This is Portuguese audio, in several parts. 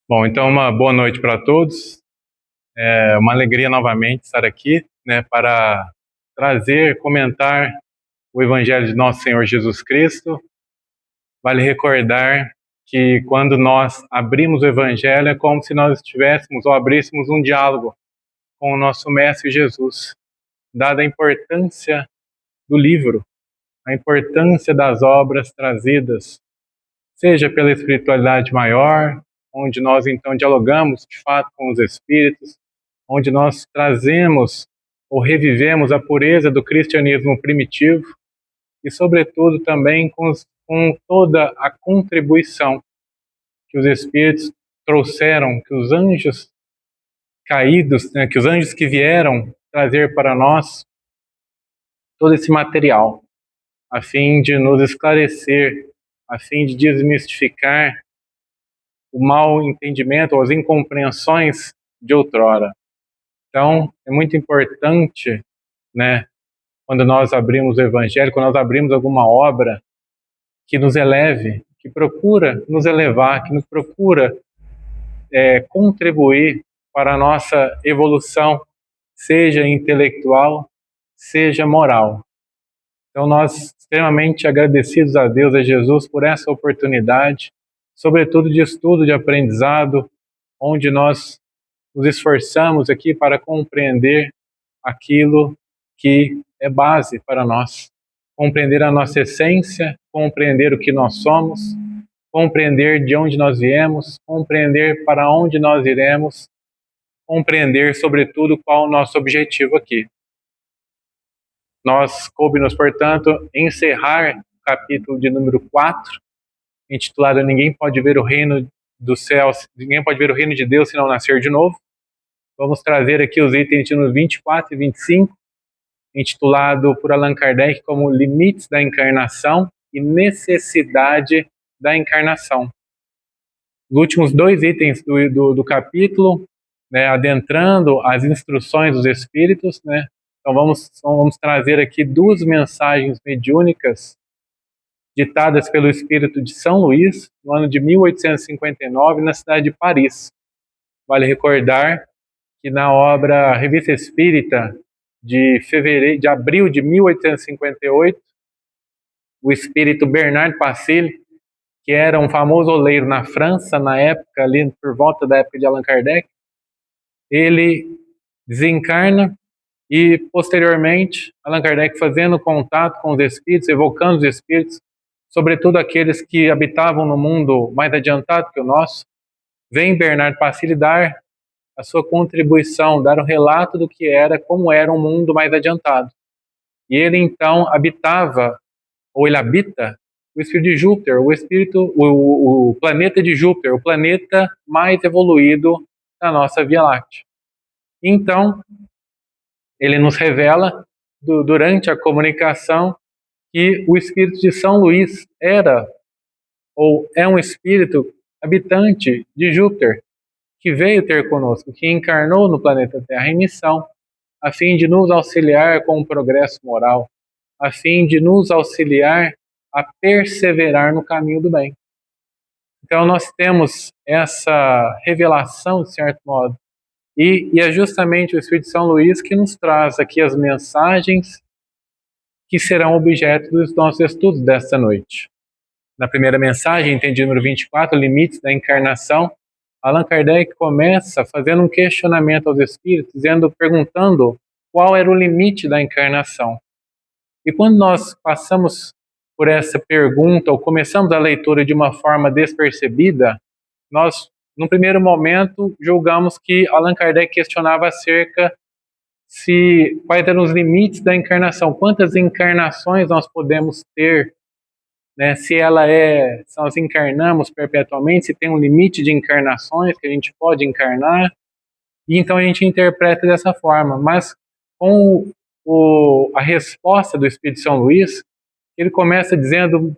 Bom, então uma boa noite para todos. É uma alegria novamente estar aqui, para trazer, comentar o Evangelho de Nosso Senhor Jesus Cristo. Vale recordar que quando nós abrimos o Evangelho é como se nós estivéssemos ou abríssemos um diálogo com o nosso Mestre Jesus, dada a importância do livro, a importância das obras trazidas, seja pela espiritualidade maior, onde nós então dialogamos de fato com os Espíritos, onde nós trazemos ou revivemos a pureza do cristianismo primitivo e, sobretudo, também com toda a contribuição que os Espíritos trouxeram, que os anjos caídos, que os anjos que vieram trazer para nós todo esse material, a fim de nos esclarecer, a fim de desmistificar o mau entendimento ou as incompreensões de outrora. Então, é muito importante, quando nós abrimos o Evangelho, quando nós abrimos alguma obra que nos eleve, que procura nos elevar, que nos procura contribuir para a nossa evolução, seja intelectual, seja moral. Então, nós extremamente agradecidos a Deus, a Jesus, por essa oportunidade, sobretudo de estudo, de aprendizado, onde nós nos esforçamos aqui para compreender aquilo que é base para nós. Compreender a nossa essência, compreender o que nós somos, compreender de onde nós viemos, compreender para onde nós iremos, compreender, sobretudo, qual o nosso objetivo aqui. Coube-nos, portanto, encerrar o capítulo de número 4, intitulado Ninguém pode ver o reino dos céus, ninguém pode ver o reino de Deus se não nascer de novo. Vamos trazer aqui os itens de número 24 e 25, intitulado por Allan Kardec como Limites da Encarnação e Necessidade da Encarnação. Os últimos dois itens do capítulo, adentrando as instruções dos Espíritos, então vamos trazer aqui duas mensagens mediúnicas ditadas pelo Espírito de São Luís, no ano de 1859, na cidade de Paris. Vale recordar que na obra Revista Espírita, de abril de 1858, o espírito Bernard Passille, que era um famoso oleiro na França, na época, ali por volta da época de Allan Kardec, ele desencarna e, posteriormente, Allan Kardec fazendo contato com os espíritos, evocando os espíritos, sobretudo aqueles que habitavam no mundo mais adiantado que o nosso, vem Bernard Passille dar a sua contribuição, dar um relato do que era, como era um mundo mais adiantado. E ele então habitava, ou ele habita, o espírito de Júpiter, o planeta de Júpiter, o planeta mais evoluído da nossa Via Láctea. Então, ele nos revela, durante a comunicação, que o espírito de São Luís era, ou é um espírito habitante de Júpiter, que veio ter conosco, que encarnou no planeta Terra em missão, a fim de nos auxiliar com o progresso moral, a fim de nos auxiliar a perseverar no caminho do bem. Então nós temos essa revelação, de certo modo, e é justamente o Espírito de São Luís que nos traz aqui as mensagens que serão objeto dos nossos estudos desta noite. Na primeira mensagem, item de número 24, Limites da Encarnação, Allan Kardec começa fazendo um questionamento aos espíritos, perguntando qual era o limite da encarnação. E quando nós passamos por essa pergunta, ou começamos a leitura de uma forma despercebida, nós, no primeiro momento, julgamos que Allan Kardec questionava acerca quais eram os limites da encarnação, quantas encarnações nós podemos ter, se nós encarnamos perpetuamente, se tem um limite de encarnações que a gente pode encarnar, e então a gente interpreta dessa forma. Mas com a resposta do Espírito de São Luís, ele começa dizendo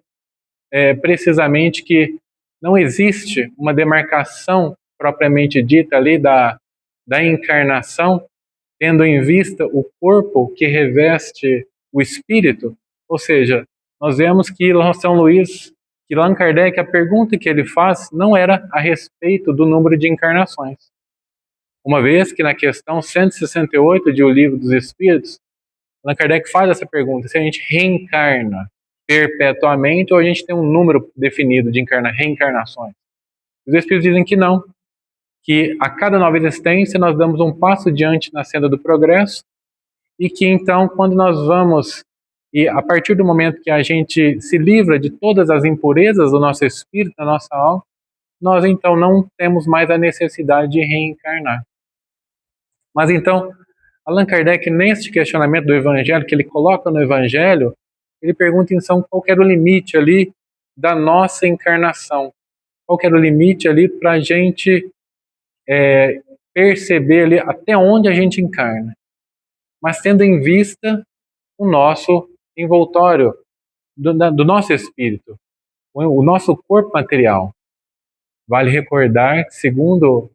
precisamente que não existe uma demarcação propriamente dita ali da encarnação, tendo em vista o corpo que reveste o espírito, ou seja, nós vemos que São Luís, que Allan Kardec, a pergunta que ele faz não era a respeito do número de encarnações. Uma vez que na questão 168 de O Livro dos Espíritos, Allan Kardec faz essa pergunta, se a gente reencarna perpetuamente ou a gente tem um número definido de reencarnações. Os Espíritos dizem que não, que a cada nova existência nós damos um passo diante na senda do progresso e que então quando nós vamos, e a partir do momento que a gente se livra de todas as impurezas do nosso espírito, da nossa alma, nós então não temos mais a necessidade de reencarnar. Mas então, Allan Kardec, neste questionamento do Evangelho, que ele coloca no Evangelho, ele pergunta então qual era o limite ali da nossa encarnação. Qual era o limite ali para a gente perceber ali até onde a gente encarna. Mas tendo em vista o nosso envoltório, do nosso espírito, o nosso corpo material. Vale recordar que, segundo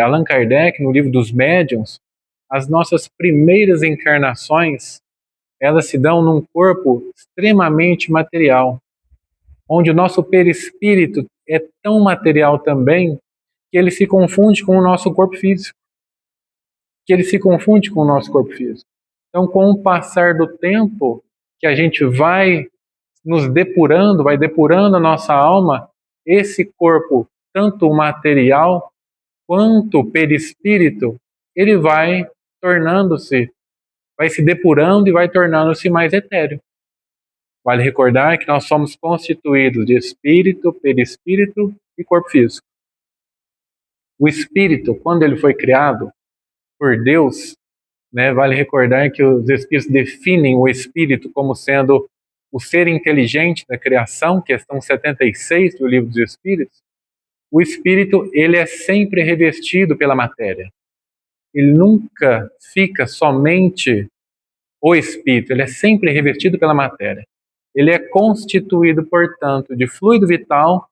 Allan Kardec, no Livro dos Médiuns, as nossas primeiras encarnações, elas se dão num corpo extremamente material, onde o nosso perispírito é tão material também que ele se confunde com o nosso corpo físico. Então, com o passar do tempo, que a gente vai nos depurando, vai depurando a nossa alma, esse corpo, tanto material quanto perispírito, ele vai se depurando e vai tornando-se mais etéreo. Vale recordar que nós somos constituídos de espírito, perispírito e corpo físico. O espírito, quando ele foi criado por Deus, vale recordar que os espíritos definem o espírito como sendo o ser inteligente da criação, questão 76 do Livro dos Espíritos. O espírito, ele é sempre revestido pela matéria. Ele nunca fica somente o espírito, ele é sempre revestido pela matéria. Ele é constituído, portanto, de fluido vital,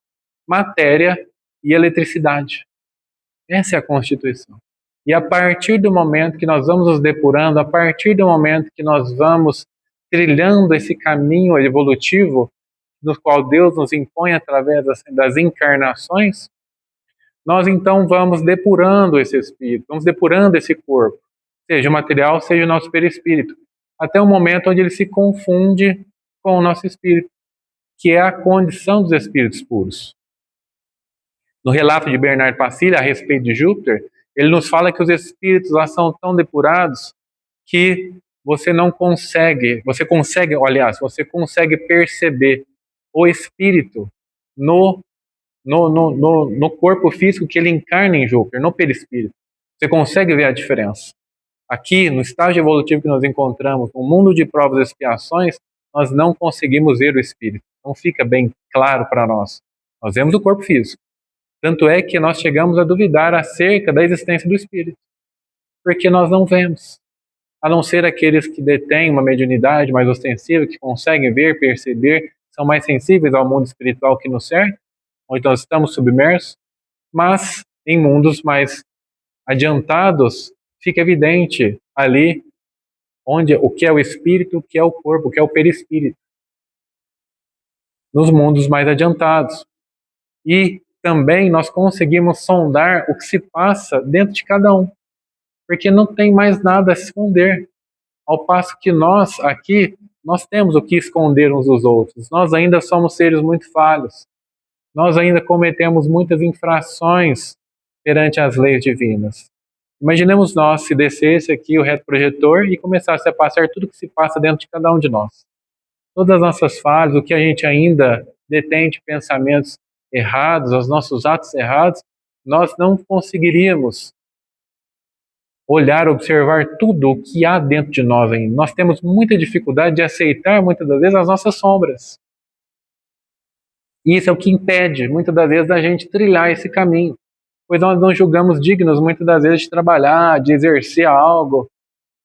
matéria e eletricidade. Essa é a constituição. E a partir do momento que nós vamos nos depurando, a partir do momento que nós vamos trilhando esse caminho evolutivo, no qual Deus nos impõe através das encarnações, nós então vamos depurando esse espírito, vamos depurando esse corpo, seja o material, seja o nosso perispírito, até o momento onde ele se confunde com o nosso espírito, que é a condição dos espíritos puros. No relato de Bernard Passilha a respeito de Júpiter, ele nos fala que os espíritos lá são tão depurados que você consegue perceber o espírito no corpo físico que ele encarna em Júpiter, no perispírito. Você consegue ver a diferença. Aqui, no estágio evolutivo que nós encontramos, no mundo de provas e expiações, nós não conseguimos ver o espírito. Não fica bem claro para nós. Nós vemos o corpo físico. Tanto é que nós chegamos a duvidar acerca da existência do espírito, porque nós não vemos. A não ser aqueles que detêm uma mediunidade mais ostensiva, que conseguem ver, perceber, são mais sensíveis ao mundo espiritual que nos cerca, onde nós estamos submersos, mas em mundos mais adiantados, fica evidente ali onde o que é o espírito, o que é o corpo, o que é o perispírito. Nos mundos mais adiantados. E também nós conseguimos sondar o que se passa dentro de cada um, porque não tem mais nada a se esconder. Ao passo que nós aqui, nós temos o que esconder uns dos outros. Nós ainda somos seres muito falhos. Nós ainda cometemos muitas infrações perante as leis divinas. Imaginemos nós se descesse aqui o retroprojetor e começasse a passar tudo o que se passa dentro de cada um de nós. Todas as nossas falhas, o que a gente ainda detém de pensamentos errados, os nossos atos errados, nós não conseguiríamos olhar, observar tudo o que há dentro de nós ainda. Nós temos muita dificuldade de aceitar, muitas das vezes, as nossas sombras. E isso é o que impede, muitas das vezes, da gente trilhar esse caminho. Pois nós não julgamos dignos, muitas das vezes, de trabalhar, de exercer algo,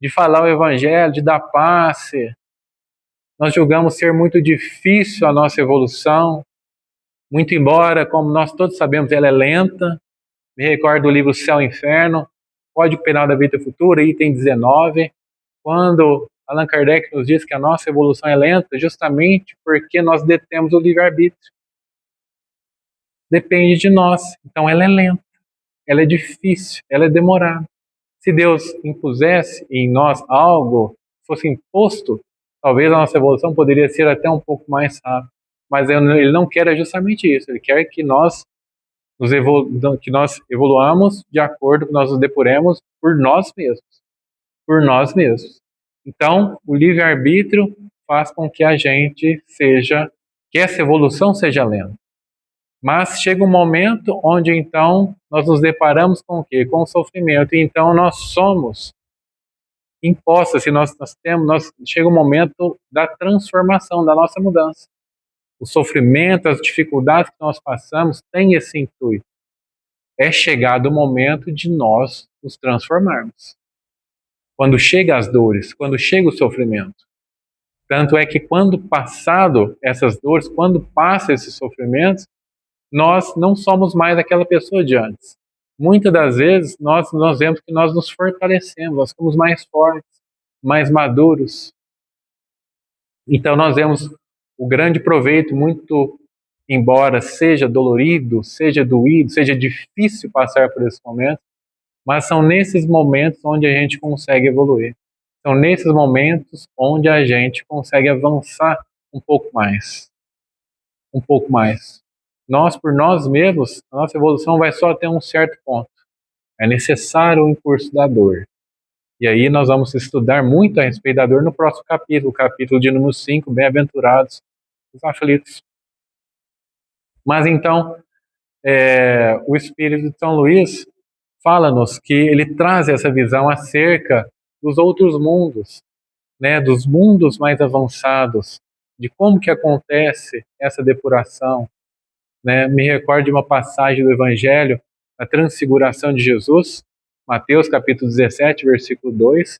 de falar o evangelho, de dar passe. Nós julgamos ser muito difícil a nossa evolução, muito embora, como nós todos sabemos, ela é lenta. Me recordo do livro Céu e Inferno, Código Penal da Vida Futura, item 19, quando Allan Kardec nos diz que a nossa evolução é lenta justamente porque nós detemos o livre-arbítrio. depende de nós. Então ela é lenta, ela é difícil, ela é demorada. Se Deus impusesse em nós algo, fosse imposto, talvez a nossa evolução poderia ser até um pouco mais rápida. Mas Ele não quer justamente isso. Ele quer que que nós evoluamos de acordo, que nós nos depuremos por nós mesmos. Por nós mesmos. Então, o livre-arbítrio faz com que a gente que essa evolução seja lenta. Mas chega um momento onde então nós nos deparamos com o quê? Com o sofrimento. E então nós somos impostos, se chega um momento da transformação, da nossa mudança. O sofrimento, as dificuldades que nós passamos têm esse intuito. É chegado o momento de nós nos transformarmos. Quando chega as dores, quando chega o sofrimento. Tanto é que quando passado essas dores, quando passa esses sofrimentos, nós não somos mais aquela pessoa de antes. Muitas das vezes nós vemos que nós nos fortalecemos, nós ficamos mais fortes, mais maduros. Então nós vemos o grande proveito, muito embora seja dolorido, seja doído, seja difícil passar por esse momento, mas são nesses momentos onde a gente consegue evoluir. São nesses momentos onde a gente consegue avançar um pouco mais. Um pouco mais. Nós, por nós mesmos, a nossa evolução vai só até um certo ponto. É necessário o impulso da dor. E aí nós vamos estudar muito a respeito da dor no próximo capítulo, o capítulo de número 5, Bem-aventurados os aflitos. Mas então, o Espírito de São Luís fala-nos que ele traz essa visão acerca dos outros mundos, né, dos mundos mais avançados, de como que acontece essa depuração. Né? Me recordo de uma passagem do Evangelho, a transfiguração de Jesus, Mateus capítulo 17, versículo 2,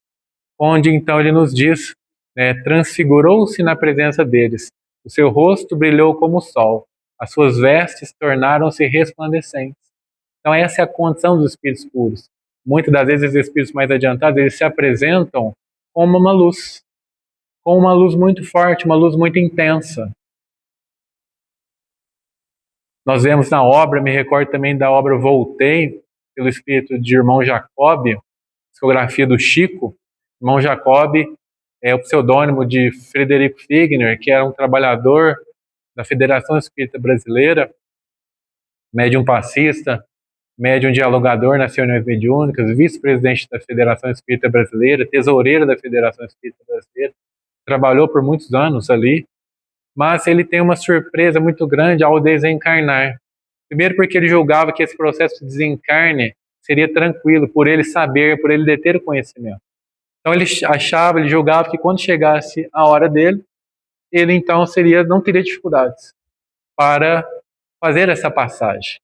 onde então ele nos diz, né, transfigurou-se na presença deles, o seu rosto brilhou como o sol, as suas vestes tornaram-se resplandecentes. Então essa é a condição dos espíritos puros. Muitas das vezes os espíritos mais adiantados, eles se apresentam como uma luz, com uma luz muito forte, uma luz muito intensa. Nós vemos na obra, me recordo também da obra Voltei, pelo espírito de Irmão Jacob, psicografia do Chico. Irmão Jacob é o pseudônimo de Frederico Figner, que era um trabalhador da Federação Espírita Brasileira, médium passista, médium dialogador nas reuniões mediúnicas, vice-presidente da Federação Espírita Brasileira, tesoureiro da Federação Espírita Brasileira, trabalhou por muitos anos ali, mas ele tem uma surpresa muito grande ao desencarnar. Primeiro porque ele julgava que esse processo de desencarne seria tranquilo, por ele saber, por ele deter o conhecimento. Então ele julgava que quando chegasse a hora dele, ele então não teria dificuldades para fazer essa passagem.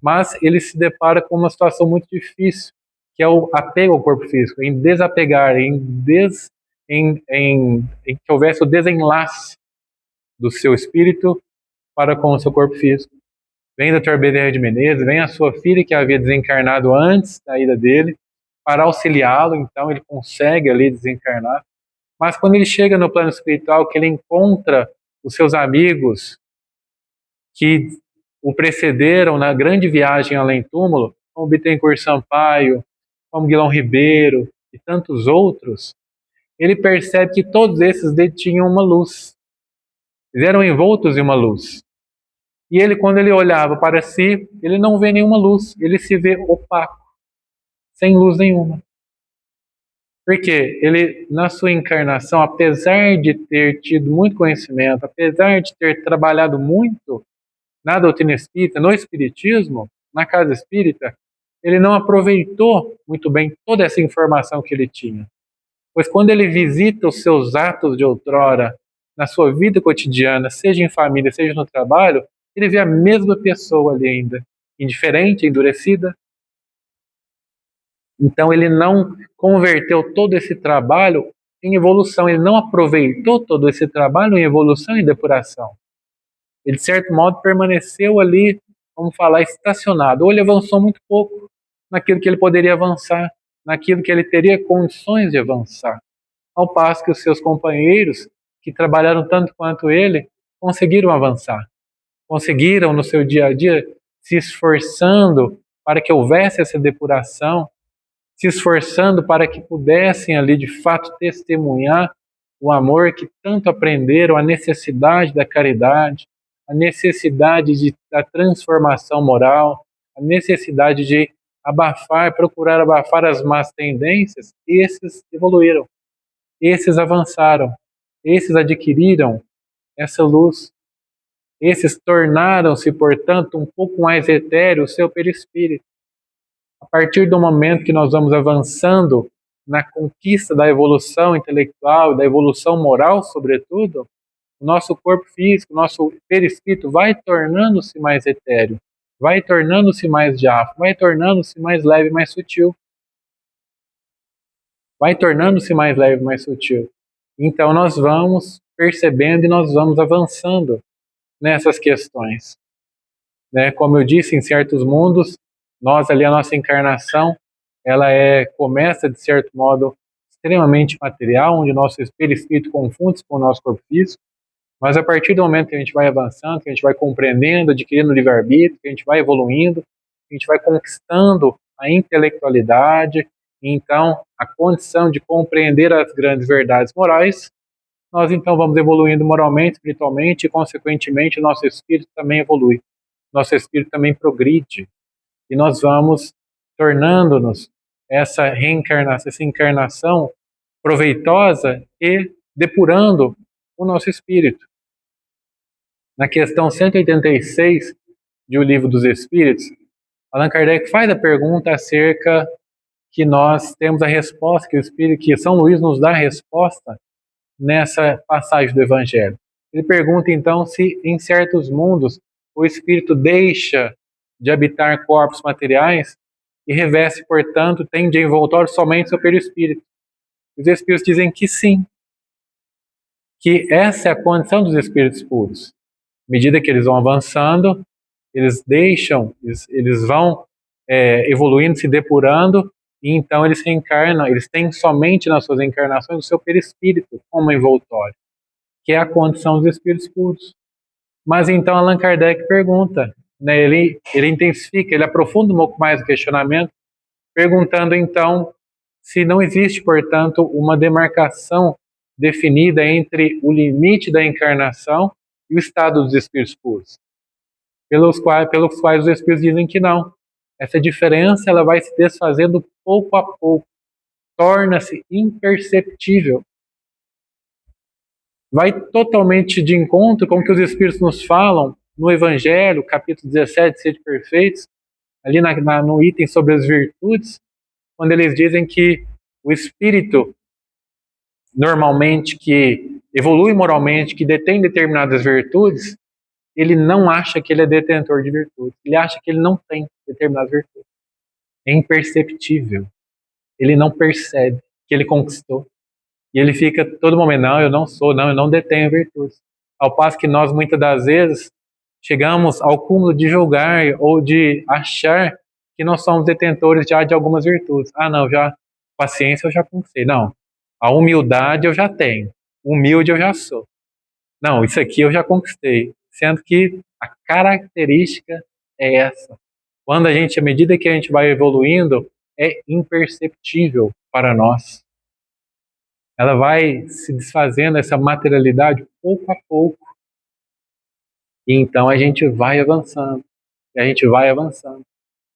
Mas ele se depara com uma situação muito difícil, que é o apego ao corpo físico, em desapegar, em que houvesse o desenlace do seu espírito para com o seu corpo físico. Vem o Dr. Bezerra de Menezes, vem a sua filha que havia desencarnado antes da ida dele, para auxiliá-lo, então ele consegue ali desencarnar. Mas quando ele chega no plano espiritual, que ele encontra os seus amigos que o precederam na grande viagem além túmulo, como Bittencourt Sampaio, como Guilherme Ribeiro e tantos outros, ele percebe que todos esses detinham uma luz. Eles eram envoltos em uma luz. E ele, quando ele olhava para si, ele não vê nenhuma luz, ele se vê opaco, sem luz nenhuma. Porque ele, na sua encarnação, apesar de ter tido muito conhecimento, apesar de ter trabalhado muito na doutrina espírita, no espiritismo, na casa espírita, ele não aproveitou muito bem toda essa informação que ele tinha. Pois quando ele visita os seus atos de outrora, na sua vida cotidiana, seja em família, seja no trabalho, ele vê a mesma pessoa ali ainda, indiferente, endurecida. Então ele não converteu todo esse trabalho em evolução, ele não aproveitou todo esse trabalho em evolução e depuração. Ele, de certo modo, permaneceu ali, vamos falar, estacionado. Ou ele avançou muito pouco naquilo que ele poderia avançar, naquilo que ele teria condições de avançar. Ao passo que os seus companheiros, que trabalharam tanto quanto ele, conseguiram avançar. Conseguiram, no seu dia a dia, se esforçando para que houvesse essa depuração, se esforçando para que pudessem ali de fato testemunhar o amor que tanto aprenderam, a necessidade da caridade, a necessidade da transformação moral, a necessidade de procurar abafar as más tendências. Esses evoluíram, esses avançaram, esses adquiriram essa luz, esses tornaram-se, portanto, um pouco mais etéreo o seu perispírito. A partir do momento que nós vamos avançando na conquista da evolução intelectual, da evolução moral, sobretudo, o nosso corpo físico, o nosso perispírito vai tornando-se mais etéreo, vai tornando-se mais diáfano, vai tornando-se mais leve, mais sutil. Vai tornando-se mais leve, mais sutil. Então nós vamos percebendo e nós vamos avançando nessas questões. Como eu disse, em certos mundos, a nossa encarnação, ela começa, de certo modo, extremamente material, onde o nosso perispírito confunde-se com o nosso corpo físico, mas a partir do momento que a gente vai avançando, que a gente vai compreendendo, adquirindo livre-arbítrio, que a gente vai evoluindo, a gente vai conquistando a intelectualidade, então a condição de compreender as grandes verdades morais, nós então vamos evoluindo moralmente, espiritualmente, e consequentemente o nosso espírito também evolui, nosso espírito também progride, e nós vamos tornando-nos essa reencarnação, essa encarnação proveitosa e depurando o nosso espírito. Na questão 186 de O Livro dos Espíritos, Allan Kardec faz a pergunta acerca que nós temos a resposta, que São Luís nos dá a resposta nessa passagem do Evangelho. Ele pergunta então se em certos mundos o espírito deixa de habitar corpos materiais e reveste, portanto, tem de envoltório somente seu perispírito. Os espíritos dizem que sim, que essa é a condição dos espíritos puros. À medida que eles vão avançando, eles vão evoluindo, se depurando, e então eles reencarnam, eles têm somente nas suas encarnações o seu perispírito como envoltório, que é a condição dos espíritos puros. Mas então Allan Kardec pergunta, ele intensifica, ele aprofunda um pouco mais o questionamento, perguntando então se não existe, portanto, uma demarcação definida entre o limite da encarnação e o estado dos espíritos puros, pelos quais os espíritos dizem que não. Essa diferença ela vai se desfazendo pouco a pouco, torna-se imperceptível. Vai totalmente de encontro com o que os espíritos nos falam no Evangelho, capítulo 17, Sede Perfeitos, ali no item sobre as virtudes, quando eles dizem que o espírito, normalmente, que evolui moralmente, que detém determinadas virtudes, ele não acha que ele é detentor de virtudes. Ele acha que ele não tem determinadas virtudes. É imperceptível. Ele não percebe que ele conquistou. E ele fica todo momento, não, eu não detenho virtudes. Ao passo que nós, muitas das vezes, chegamos ao cúmulo de julgar ou de achar que nós somos detentores já de algumas virtudes. Ah, não, paciência eu já conquistei. Não, a humildade eu já tenho. Humilde eu já sou. Não, isso aqui eu já conquistei. Sendo que a característica é essa. Quando à medida que a gente vai evoluindo, é imperceptível para nós. Ela vai se desfazendo, essa materialidade, pouco a pouco. E então a gente vai avançando. E a gente vai avançando.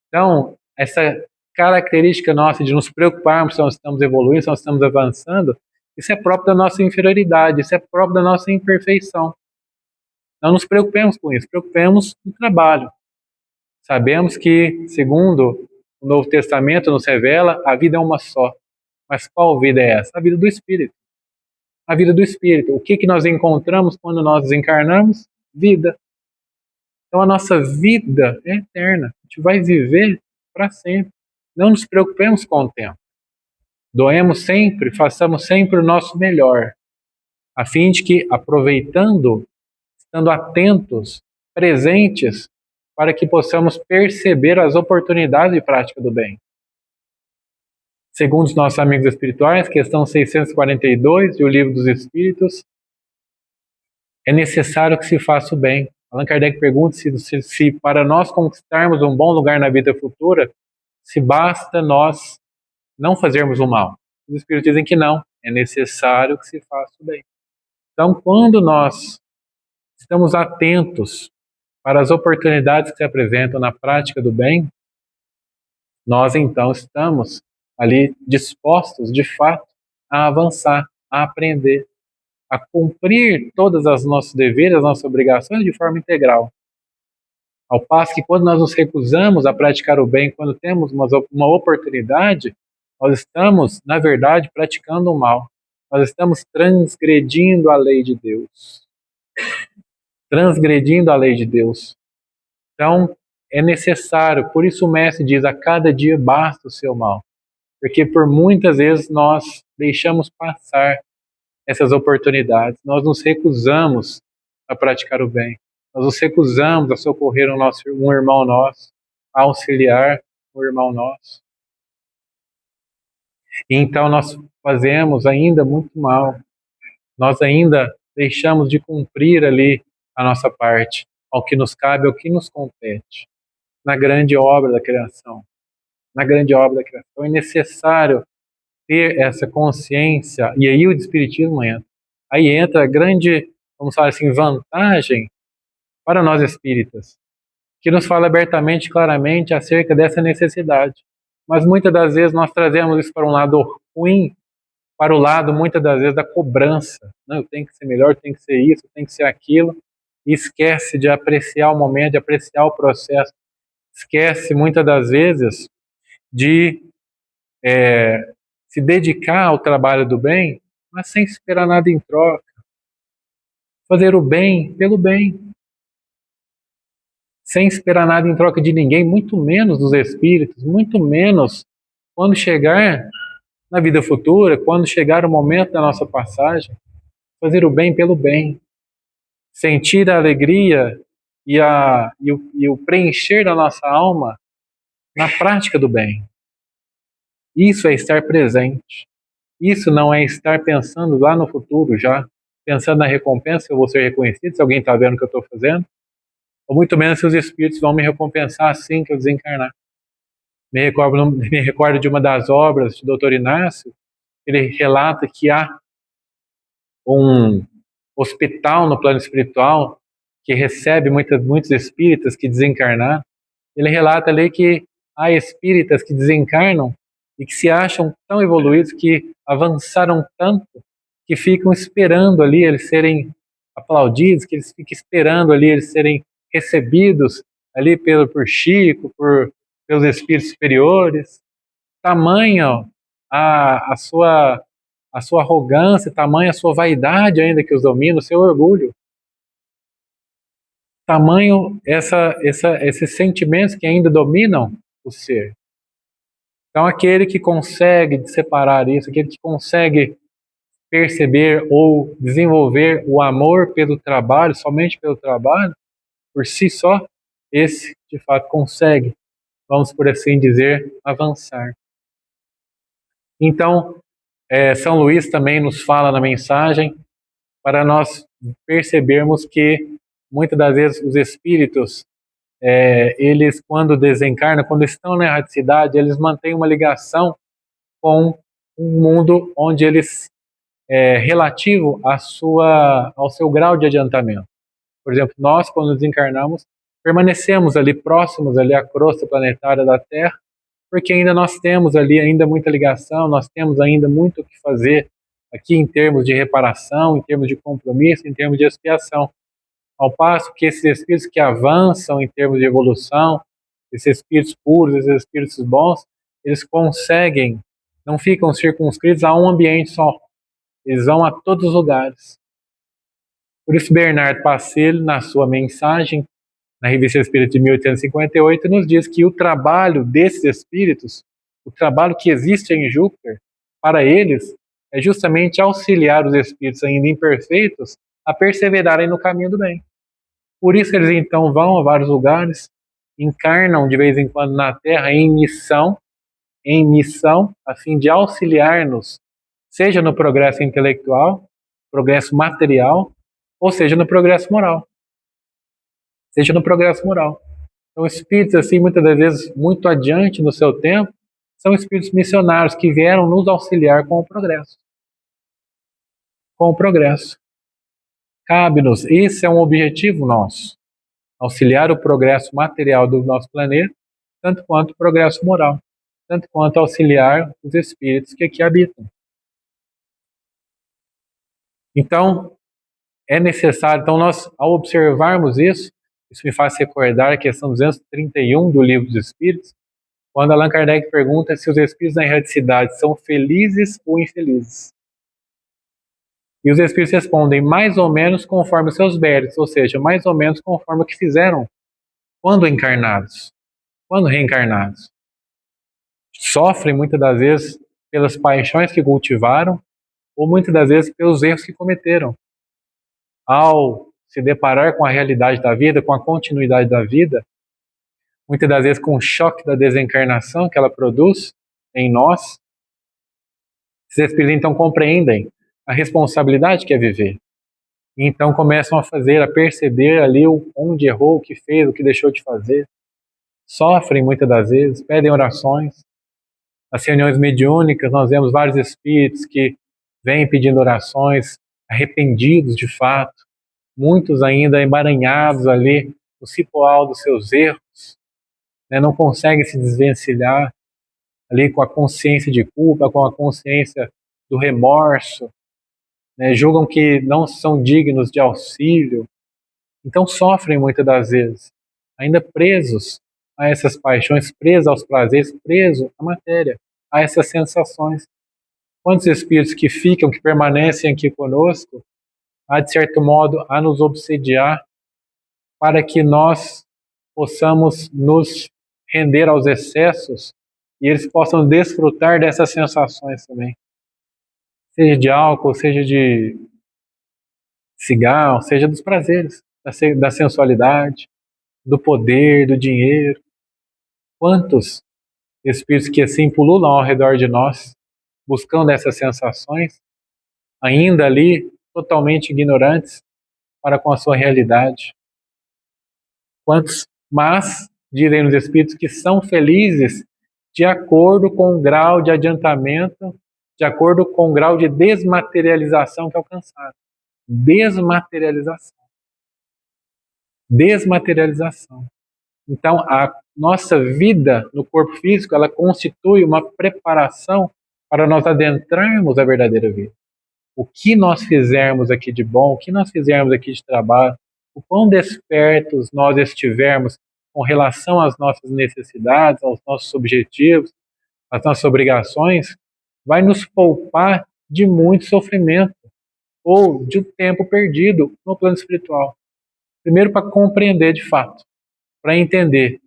Então, essa característica nossa de nos preocuparmos se nós estamos evoluindo, se nós estamos avançando, isso é próprio da nossa inferioridade, isso é próprio da nossa imperfeição. Não nos preocupemos com isso, preocupemos no trabalho. Sabemos que, segundo o Novo Testamento nos revela, a vida é uma só. Mas qual vida é essa? A vida do Espírito. A vida do Espírito. O que nós encontramos quando nós desencarnamos? Vida. Então a nossa vida é eterna. A gente vai viver para sempre. Não nos preocupemos com o tempo. Doemos sempre, façamos sempre o nosso melhor, a fim de que, aproveitando, estando atentos, presentes, para que possamos perceber as oportunidades de prática do bem. Segundo os nossos amigos espirituais, questão 642 de O Livro dos Espíritos, é necessário que se faça o bem. Allan Kardec pergunta se para nós conquistarmos um bom lugar na vida futura, se basta nós não fazermos o mal. Os espíritos dizem que não, é necessário que se faça o bem. Então, quando nós estamos atentos para as oportunidades que se apresentam na prática do bem, nós então estamos ali dispostos, de fato, a avançar, a aprender, a cumprir todas as nossos deveres, as nossas obrigações de forma integral. Ao passo que quando nós nos recusamos a praticar o bem, quando temos uma oportunidade, nós estamos, na verdade, praticando o mal. Nós estamos transgredindo a lei de Deus. Transgredindo a lei de Deus. Então, é necessário, por isso o mestre diz, a cada dia basta o seu mal. Porque por muitas vezes nós deixamos passar essas oportunidades, nós nos recusamos a praticar o bem, nós nos recusamos a socorrer um irmão nosso, a auxiliar um irmão nosso. E então nós fazemos ainda muito mal, nós ainda deixamos de cumprir ali a nossa parte, ao que nos cabe, ao que nos compete, na grande obra da criação. Na grande obra da criação é necessário ter essa consciência, e aí o Espiritismo entra. Aí entra a grande, vamos falar assim, vantagem para nós espíritas, que nos fala abertamente, claramente acerca dessa necessidade. Mas muitas das vezes nós trazemos isso para um lado ruim, para o lado, muitas das vezes, da cobrança. Não, eu tenho que ser melhor, tem que ser isso, tem que ser aquilo, e esquece de apreciar o momento, de apreciar o processo. Esquece, muitas das vezes, de se dedicar ao trabalho do bem, mas sem esperar nada em troca. Fazer o bem pelo bem. Sem esperar nada em troca de ninguém, muito menos dos espíritos, muito menos quando chegar na vida futura, quando chegar o momento da nossa passagem. Fazer o bem pelo bem. Sentir a alegria e o preencher da nossa alma na prática do bem. Isso é estar presente. Isso não é estar pensando lá no futuro já, pensando na recompensa, se eu vou ser reconhecido, se alguém está vendo o que eu estou fazendo, ou muito menos se os espíritos vão me recompensar assim que eu desencarnar. Me recordo de uma das obras do Dr. Inácio, ele relata que há um hospital no plano espiritual que recebe muitos espíritas que desencarnaram. Ele relata ali que há espíritas que desencarnam e que se acham tão evoluídos, que avançaram tanto, que ficam esperando ali eles serem aplaudidos, que eles ficam esperando ali eles serem recebidos ali por Chico, pelos espíritos superiores. Tamanho a sua arrogância, tamanho a sua vaidade ainda que os domina, o seu orgulho. Tamanho esses sentimentos que ainda dominam o ser. Então, aquele que consegue separar isso, aquele que consegue perceber ou desenvolver o amor pelo trabalho, somente pelo trabalho, por si só, esse, de fato, consegue, vamos por assim dizer, avançar. Então, São Luís também nos fala na mensagem para nós percebermos que, muitas das vezes, os espíritos, eles, quando desencarnam, quando estão na erraticidade, eles mantêm uma ligação com um mundo onde eles relativo ao seu grau de adiantamento. Por exemplo, nós, quando desencarnamos, permanecemos ali próximos ali à crosta planetária da Terra, porque ainda nós temos ali ainda muita ligação, nós temos ainda muito o que fazer aqui em termos de reparação, em termos de compromisso, em termos de expiação. Ao passo que esses espíritos que avançam em termos de evolução, esses espíritos puros, esses espíritos bons, eles conseguem, não ficam circunscritos a um ambiente só. Eles vão a todos os lugares. Por isso, Bernard Passelli, na sua mensagem, na Revista Espírita de 1858, nos diz que o trabalho desses espíritos, o trabalho que existe em Júpiter, para eles, é justamente auxiliar os espíritos ainda imperfeitos a perseverarem no caminho do bem. Por isso eles então vão a vários lugares, encarnam de vez em quando na Terra em missão, a fim de auxiliar-nos, seja no progresso intelectual, progresso material, ou seja no progresso moral. seja no progresso moral. Então, espíritos, assim, muitas das vezes, muito adiante no seu tempo, são espíritos missionários que vieram nos auxiliar com o progresso. Com o progresso. Cabe-nos, esse é um objetivo nosso, auxiliar o progresso material do nosso planeta, tanto quanto o progresso moral, tanto quanto auxiliar os espíritos que aqui habitam. Então, é necessário, então nós, ao observarmos isso me faz recordar a questão 231 do Livro dos Espíritos, quando Allan Kardec pergunta se os espíritos na erradicidade são felizes ou infelizes. E os espíritos respondem mais ou menos conforme seus méritos, ou seja, mais ou menos conforme o que fizeram quando encarnados, quando reencarnados. Sofrem muitas das vezes pelas paixões que cultivaram, ou muitas das vezes pelos erros que cometeram. Ao se deparar com a realidade da vida, com a continuidade da vida, muitas das vezes com o choque da desencarnação que ela produz em nós, esses espíritos então compreendem a responsabilidade que é viver. E então começam a perceber ali onde errou, o que fez, o que deixou de fazer. Sofrem muitas das vezes, pedem orações. Nas reuniões mediúnicas nós vemos vários espíritos que vêm pedindo orações, arrependidos de fato, muitos ainda emaranhados ali no cipoal dos seus erros, né, não conseguem se desvencilhar ali com a consciência de culpa, com a consciência do remorso, né, julgam que não são dignos de auxílio, então sofrem muitas das vezes, ainda presos a essas paixões, presos aos prazeres, presos à matéria, a essas sensações. Quantos espíritos que ficam, que permanecem aqui conosco, há de certo modo a nos obsediar para que nós possamos nos render aos excessos e eles possam desfrutar dessas sensações também. Seja de álcool, seja de cigarro, seja dos prazeres, da sensualidade, do poder, do dinheiro. Quantos espíritos que assim pululam ao redor de nós, buscando essas sensações, ainda ali totalmente ignorantes para com a sua realidade. Quantos, mas, dizem os espíritos, que são felizes de acordo com o grau de adiantamento, de acordo com o grau de desmaterialização que alcançaram. Desmaterialização. Desmaterialização. Então, a nossa vida no corpo físico, ela constitui uma preparação para nós adentrarmos a verdadeira vida. O que nós fizermos aqui de bom, o que nós fizermos aqui de trabalho, o quão despertos nós estivermos com relação às nossas necessidades, aos nossos objetivos, às nossas obrigações, vai nos poupar de muito sofrimento ou de um tempo perdido no plano espiritual. Primeiro, para compreender de fato, para entender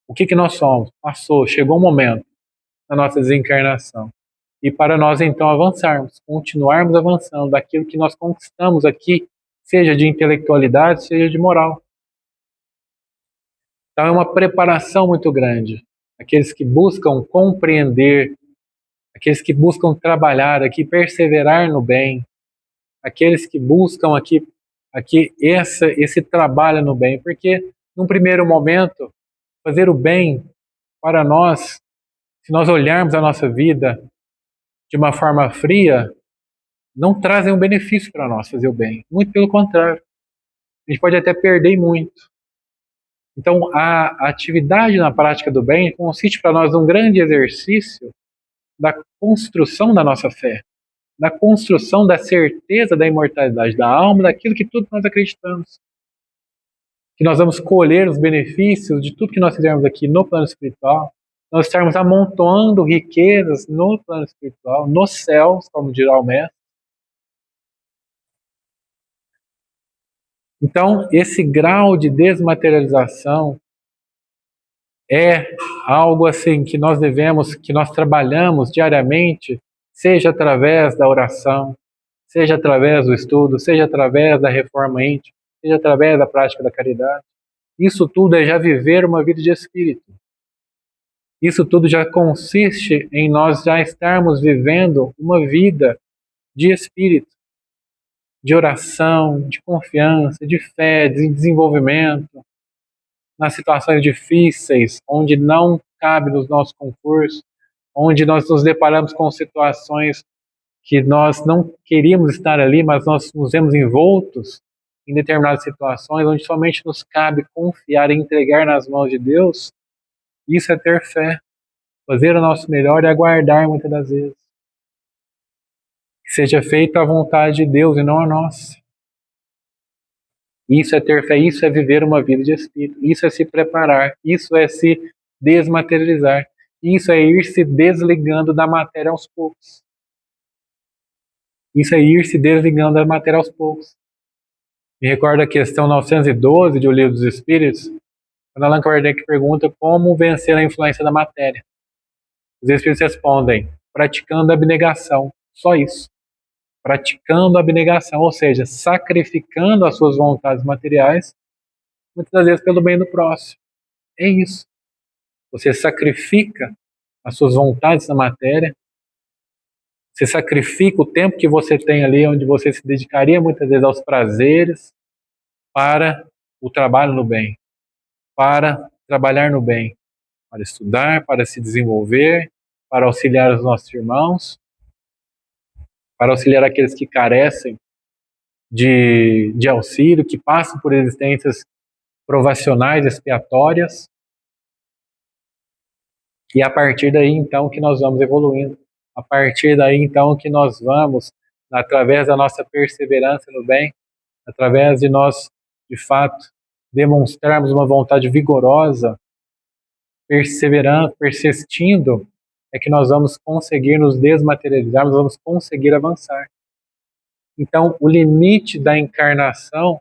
o que nós somos. Passou, chegou um momento da nossa desencarnação. E para nós então avançarmos, continuarmos avançando daquilo que nós conquistamos aqui, seja de intelectualidade, seja de moral. Então é uma preparação muito grande. Aqueles que buscam compreender, aqueles que buscam trabalhar aqui, perseverar no bem, aqueles que buscam aqui esse trabalho no bem, porque num primeiro momento fazer o bem para nós, se nós olharmos a nossa vida de uma forma fria, não trazem um benefício para nós fazer o bem. Muito pelo contrário. A gente pode até perder muito. Então, a atividade na prática do bem consiste para nós num grande exercício da construção da nossa fé, da construção da certeza da imortalidade da alma, daquilo que tudo nós acreditamos. Que nós vamos colher os benefícios de tudo que nós fizermos aqui no plano espiritual, nós estarmos amontoando riquezas no plano espiritual, nos céus, como dirá o Mestre. Então, esse grau de desmaterialização é algo assim que nós devemos, que nós trabalhamos diariamente, seja através da oração, seja através do estudo, seja através da reforma íntima, seja através da prática da caridade. Isso tudo é já viver uma vida de espírito. Isso tudo já consiste em nós já estarmos vivendo uma vida de espírito, de oração, de confiança, de fé, de desenvolvimento, nas situações difíceis, onde não cabe nos nossos concursos, onde nós nos deparamos com situações que nós não queríamos estar ali, mas nós nos vemos envoltos em determinadas situações, onde somente nos cabe confiar e entregar nas mãos de Deus, isso é ter fé, fazer o nosso melhor e aguardar muitas das vezes. Que seja feita a vontade de Deus e não a nossa. Isso é ter fé, isso é viver uma vida de espírito, isso é se preparar, isso é se desmaterializar, isso é ir se desligando da matéria aos poucos. Isso é ir se desligando da matéria aos poucos. Me recordo a questão 912 de O Livro dos Espíritos, quando Allan Kardec pergunta como vencer a influência da matéria. Os Espíritos respondem, praticando a abnegação, só isso. Praticando a abnegação, ou seja, sacrificando as suas vontades materiais, muitas das vezes pelo bem do próximo. É isso. Você sacrifica as suas vontades na matéria, você sacrifica o tempo que você tem ali, onde você se dedicaria muitas vezes aos prazeres, para o trabalho no bem, para trabalhar no bem, para estudar, para se desenvolver, para auxiliar os nossos irmãos, para auxiliar aqueles que carecem de auxílio, que passam por existências provacionais, expiatórias. E a partir daí, então, que nós vamos evoluindo. A partir daí, então, que nós vamos, através da nossa perseverança no bem, através de nós, de fato, demonstrarmos uma vontade vigorosa, perseverando, persistindo, é que nós vamos conseguir nos desmaterializar, nós vamos conseguir avançar. Então, o limite da encarnação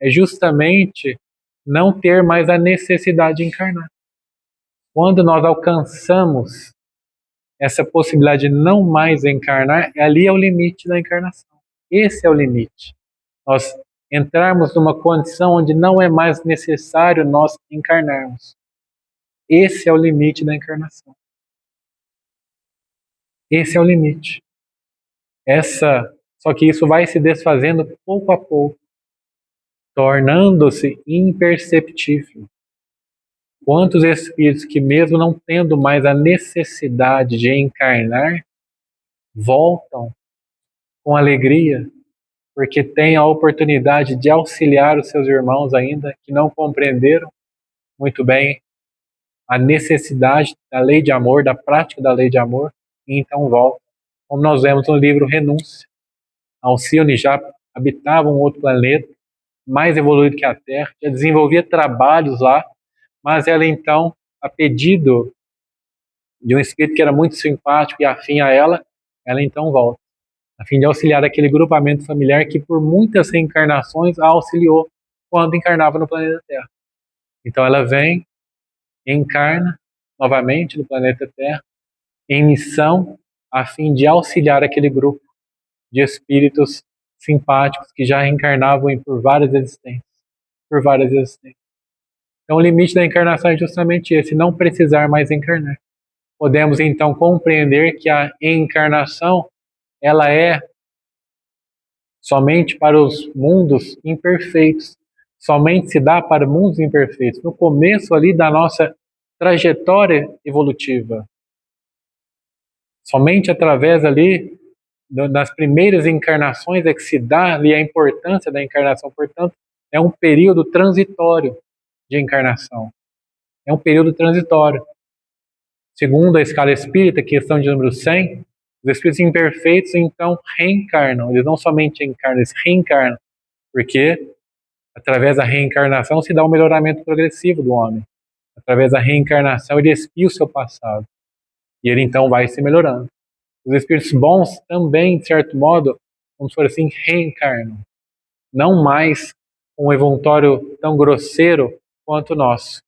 é justamente não ter mais a necessidade de encarnar. Quando nós alcançamos essa possibilidade de não mais encarnar, ali é o limite da encarnação. Esse é o limite. Nós entrarmos numa condição onde não é mais necessário nós encarnarmos. Esse é o limite da encarnação. Esse é o limite. Só que isso vai se desfazendo pouco a pouco, tornando-se imperceptível. Quantos espíritos que, mesmo não tendo mais a necessidade de encarnar, voltam com alegria, porque têm a oportunidade de auxiliar os seus irmãos ainda que não compreenderam muito bem a necessidade da lei de amor, da prática da lei de amor, e então voltam. Como nós vemos no livro Renúncia, Alcione já habitava um outro planeta, mais evoluído que a Terra, já desenvolvia trabalhos lá, mas ela então, a pedido de um espírito que era muito simpático e afim a ela então volta, a fim de auxiliar aquele grupamento familiar que por muitas reencarnações a auxiliou quando encarnava no planeta Terra. Então ela vem, encarna novamente no planeta Terra, em missão, a fim de auxiliar aquele grupo de espíritos simpáticos que já reencarnavam por várias existências. Por várias existências. Então o limite da encarnação é justamente esse, não precisar mais encarnar. Podemos então compreender que a encarnação ela é somente para os mundos imperfeitos, somente se dá para mundos imperfeitos, no começo ali da nossa trajetória evolutiva. Somente através ali das primeiras encarnações é que se dá ali a importância da encarnação, portanto, é um período transitório de encarnação. É um período transitório. Segundo a escala espírita, questão de número 100, os espíritos imperfeitos, então, reencarnam. Eles não somente encarnam, eles reencarnam. Porque, através da reencarnação, se dá um melhoramento progressivo do homem. Através da reencarnação, ele expia o seu passado. E ele, então, vai se melhorando. Os espíritos bons também, de certo modo, como se for assim, reencarnam. Não mais um evolutório tão grosseiro quanto o nosso.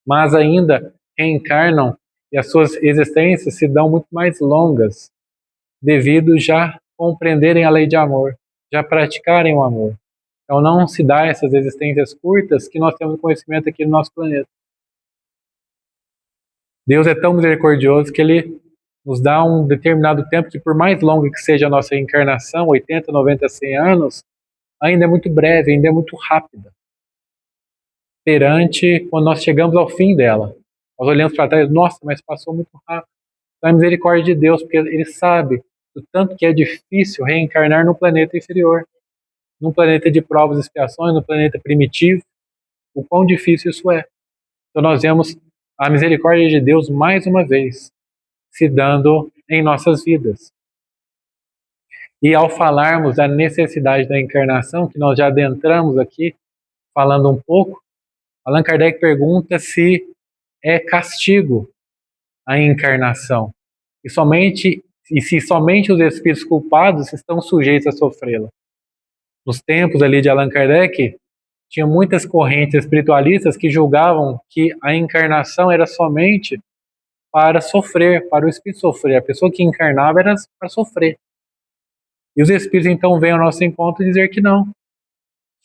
Mas ainda reencarnam e as suas existências se dão muito mais longas, devido já compreenderem a lei de amor, já praticarem o amor. Então não se dá essas existências curtas que nós temos conhecimento aqui no nosso planeta. Deus é tão misericordioso que Ele nos dá um determinado tempo que, por mais longa que seja a nossa encarnação, 80, 90, 100 anos, ainda é muito breve, ainda é muito rápida. perante quando nós chegamos ao fim dela. Nós olhamos para trás, nossa, mas passou muito rápido. Então, a misericórdia de Deus, porque Ele sabe o tanto que é difícil reencarnar no planeta inferior, num planeta de provas e expiações, no planeta primitivo, o quão difícil isso é. Então nós vemos a misericórdia de Deus mais uma vez se dando em nossas vidas. E ao falarmos da necessidade da encarnação, que nós já adentramos aqui, falando um pouco, Allan Kardec pergunta se é castigo a encarnação. E se somente os espíritos culpados estão sujeitos a sofrê-la. Nos tempos ali de Allan Kardec, tinha muitas correntes espiritualistas que julgavam que a encarnação era somente para sofrer, para o espírito sofrer. A pessoa que encarnava era para sofrer. E os espíritos então vêm ao nosso encontro dizer que não.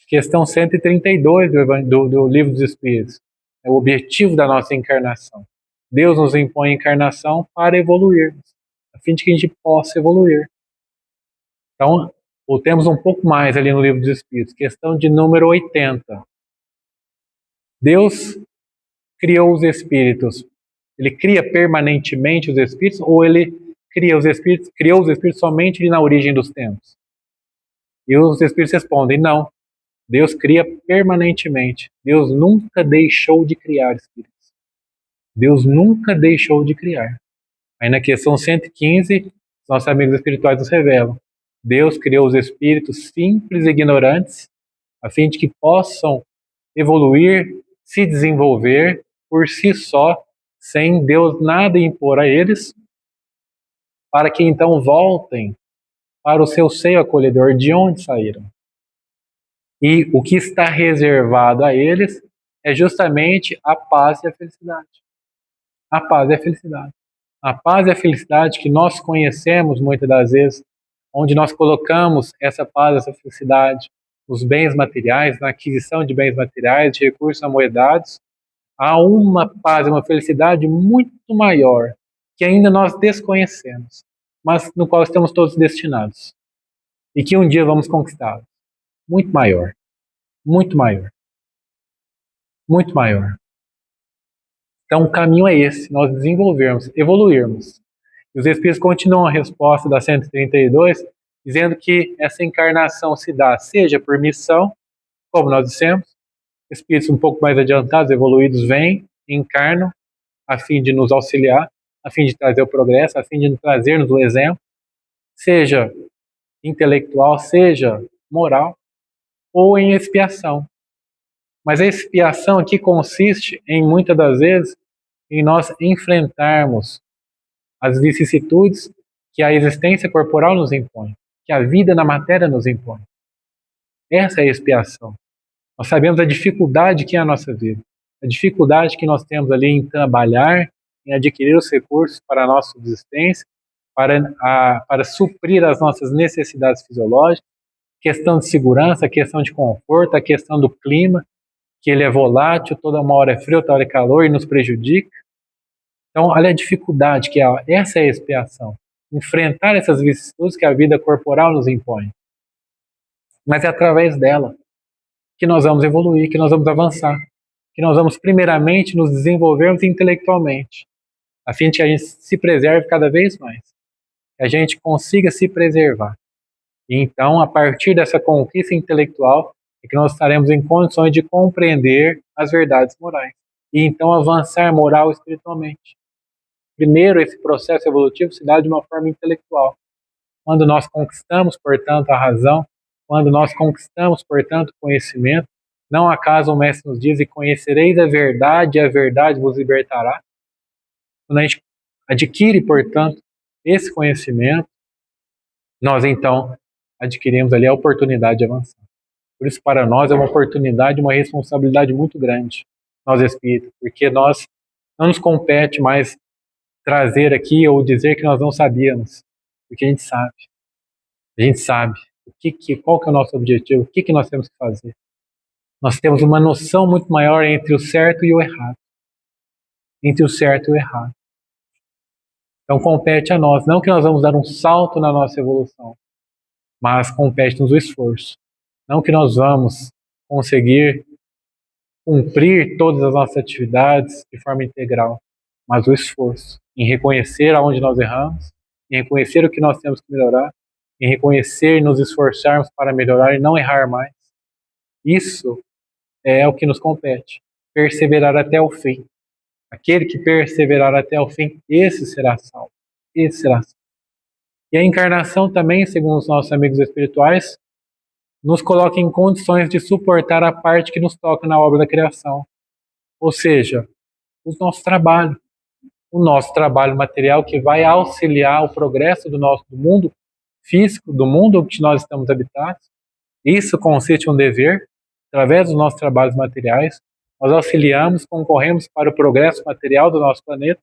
Questão 132 do Livro dos Espíritos. É o objetivo da nossa encarnação. Deus nos impõe a encarnação para evoluirmos, a fim de que a gente possa evoluir. Então, voltemos um pouco mais ali no Livro dos Espíritos. Questão de número 80. Deus criou os espíritos. Ele cria permanentemente os espíritos ou ele criou os espíritos somente ali na origem dos tempos? E os espíritos respondem, não. Deus cria permanentemente. Deus nunca deixou de criar espíritos. Deus nunca deixou de criar. Aí na questão 115, nossos amigos espirituais nos revelam. Deus criou os espíritos simples e ignorantes, a fim de que possam evoluir, se desenvolver por si só, sem Deus nada impor a eles, para que então voltem para o seu seio acolhedor de onde saíram. E o que está reservado a eles é justamente a paz e a felicidade. A paz e a felicidade. A paz e a felicidade que nós conhecemos muitas das vezes, onde nós colocamos essa paz, essa felicidade, os bens materiais, na aquisição de bens materiais, de recursos amoedados, há uma paz e uma felicidade muito maior, que ainda nós desconhecemos, mas no qual estamos todos destinados. E que um dia vamos conquistá-lo. Muito maior. Muito maior. Muito maior. Então o caminho é esse, nós desenvolvermos, evoluirmos. E os Espíritos continuam a resposta da 132, dizendo que essa encarnação se dá, seja por missão, como nós dissemos, espíritos um pouco mais adiantados, evoluídos, vêm, encarnam, a fim de nos auxiliar, a fim de trazer o progresso, a fim de trazer-nos o exemplo, seja intelectual, seja moral, ou em expiação. Mas a expiação aqui consiste em, muitas das vezes, em nós enfrentarmos as vicissitudes que a existência corporal nos impõe, que a vida na matéria nos impõe. Essa é a expiação. Nós sabemos a dificuldade que é a nossa vida, a dificuldade que nós temos ali em trabalhar, em adquirir os recursos para a nossa subsistência, para suprir as nossas necessidades fisiológicas, questão de segurança, questão de conforto, a questão do clima, que ele é volátil, toda uma hora é frio, toda hora é calor e nos prejudica. Então, olha a dificuldade que é, essa é a expiação. Enfrentar essas vicissitudes que a vida corporal nos impõe. Mas é através dela que nós vamos evoluir, que nós vamos avançar, que nós vamos primeiramente nos desenvolvermos intelectualmente, a fim de que a gente se preserve cada vez mais, que a gente consiga se preservar. E então, a partir dessa conquista intelectual, é que nós estaremos em condições de compreender as verdades morais e então avançar moral e espiritualmente. Primeiro, esse processo evolutivo se dá de uma forma intelectual. Quando nós conquistamos, portanto, a razão, quando nós conquistamos, portanto, o conhecimento, não acaso o Mestre nos diz, e conhecereis a verdade vos libertará. Quando a gente adquire, portanto, esse conhecimento, nós então adquirimos ali a oportunidade de avançar. Por isso, para nós, é uma oportunidade, uma responsabilidade muito grande, nós espíritas, porque nós não nos compete mais trazer aqui ou dizer que nós não sabíamos, porque a gente sabe. A gente sabe qual que é o nosso objetivo, o que nós temos que fazer. Nós temos uma noção muito maior entre o certo e o errado. Entre o certo e o errado. Então compete a nós, não que nós vamos dar um salto na nossa evolução, mas compete-nos o esforço. Não que nós vamos conseguir cumprir todas as nossas atividades de forma integral, mas o esforço em reconhecer aonde nós erramos, em reconhecer o que nós temos que melhorar, em reconhecer e nos esforçarmos para melhorar e não errar mais. Isso é o que nos compete. Perseverar até o fim. Aquele que perseverar até o fim, esse será salvo. Esse será salvo. E a encarnação também, segundo os nossos amigos espirituais, nos coloca em condições de suportar a parte que nos toca na obra da criação. Ou seja, o nosso trabalho material que vai auxiliar o progresso do mundo físico, do mundo que nós estamos habitados. Isso consiste em um dever, através dos nossos trabalhos materiais, nós auxiliamos, concorremos para o progresso material do nosso planeta,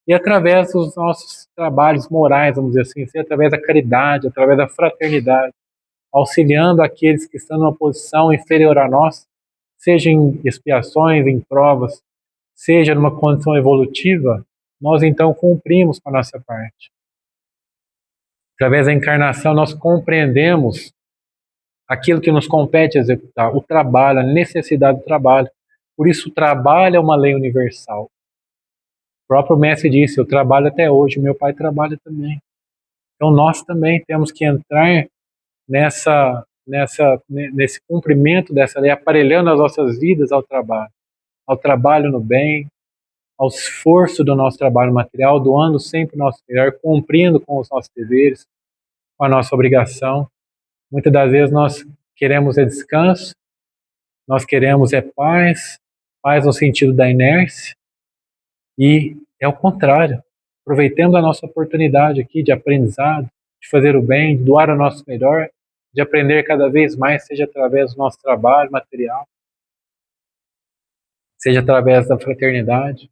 e através dos nossos trabalhos morais, vamos dizer assim, através da caridade, através da fraternidade, auxiliando aqueles que estão numa posição inferior a nós, seja em expiações, em provas, seja numa condição evolutiva, nós então cumprimos com a nossa parte. Através da encarnação, nós compreendemos aquilo que nos compete executar, o trabalho, a necessidade do trabalho. Por isso, o trabalho é uma lei universal. O próprio mestre disse, eu trabalho até hoje, meu pai trabalha também. Então, nós também temos que entrar nesse cumprimento dessa lei, aparelhando as nossas vidas ao trabalho no bem, ao esforço do nosso trabalho material, doando sempre o nosso melhor, cumprindo com os nossos deveres, com a nossa obrigação. Muitas das vezes nós queremos descanso, nós queremos paz no sentido da inércia, e é o contrário. Aproveitemos a nossa oportunidade aqui de aprendizado, de fazer o bem, de doar o nosso melhor, de aprender cada vez mais, seja através do nosso trabalho material, seja através da fraternidade.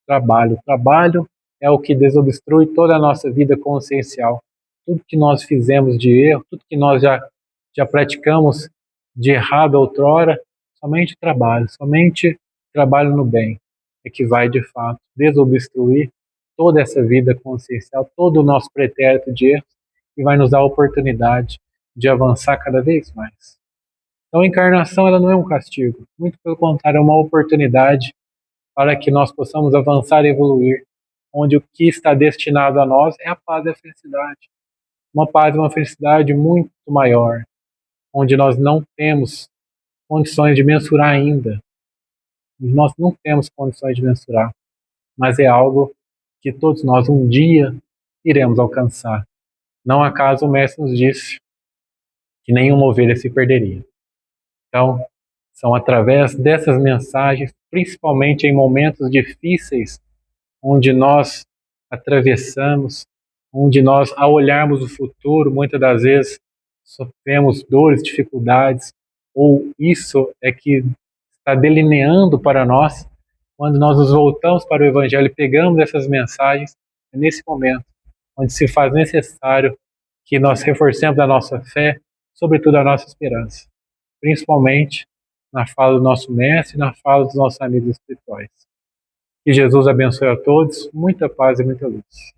O trabalho é o que desobstrui toda a nossa vida consciencial. Tudo que nós fizemos de erro, tudo que nós já praticamos de errado outrora, somente trabalho no bem é que vai de fato desobstruir toda essa vida consciencial, todo o nosso pretérito de erros, e vai nos dar a oportunidade de avançar cada vez mais. Então a encarnação ela não é um castigo, muito pelo contrário, é uma oportunidade para que nós possamos avançar e evoluir, onde o que está destinado a nós é a paz e a felicidade. Uma paz e uma felicidade muito maior, onde nós não temos condições de mensurar ainda. Nós não temos condições de mensurar, mas é algo que todos nós um dia iremos alcançar. Não acaso o Mestre nos disse que nenhuma ovelha se perderia. Então, são através dessas mensagens, principalmente em momentos difíceis, onde nós atravessamos, onde nós, ao olharmos o futuro, muitas das vezes sofremos dores, dificuldades, ou isso é que está delineando para nós, quando nós nos voltamos para o Evangelho e pegamos essas mensagens, é nesse momento onde se faz necessário que nós reforcemos a nossa fé, sobretudo a nossa esperança, principalmente na fala do nosso Mestre e na fala dos nossos amigos espirituais. Que Jesus abençoe a todos, muita paz e muita luz.